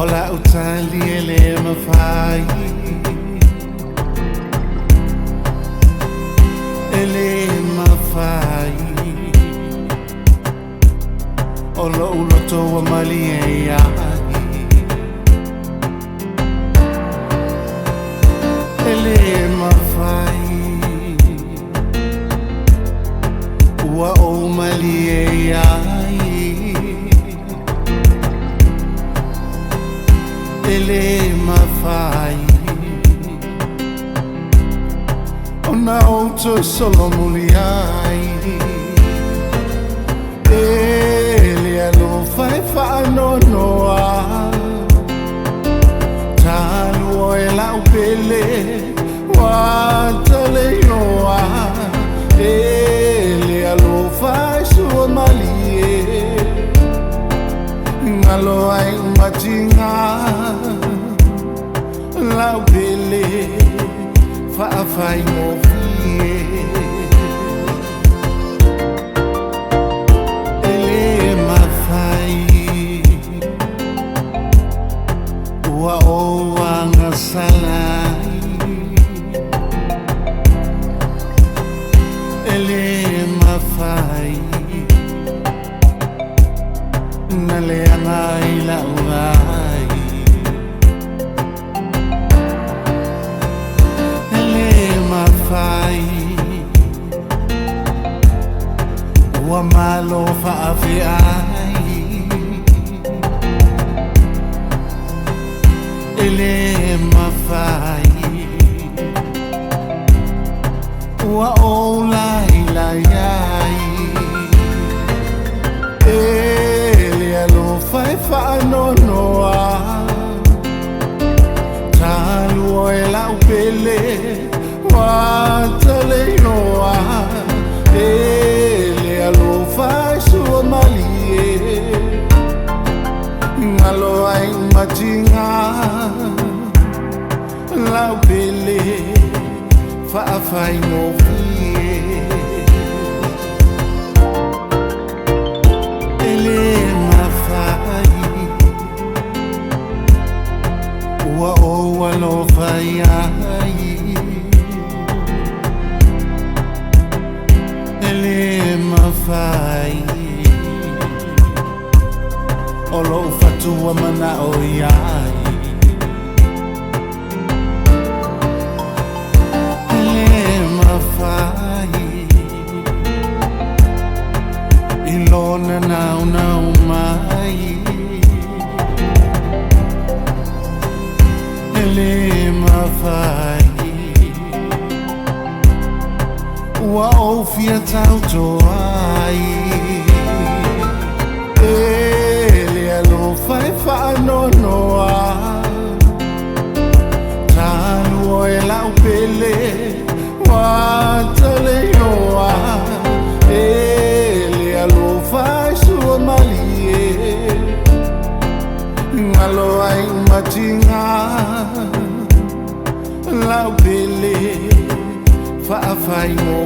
Ola utali ele mafai ele mafai Ola uloto wa mali ya ele mafai wa o mali ya ele mafai ona auto solo muliai ele alo fai fa no noa talu ela upele wa tale yoa ele alo fai su malie ngalo ai matinga la bele fa fai mo fie ele ma fai wa o anga salai ele ma fai nale anai la uai fai wa malo fa fi ai ele ma fai wa ola ila yai ele alo fai fa no noa talu ela upele watale yoa ele alo fai su malie ngalo ai matinga la bele fa fai mo fie ele ma fai wa o lo fai ai ele mafai olo fatu wa mana o yai ele mafai ilona na mai ele mafai wa ofia tauto ai ele alo fai fa no noa talu ela upele wa tale yoa ele alo fai su malie ngalo ai matinga la upele fa fai mo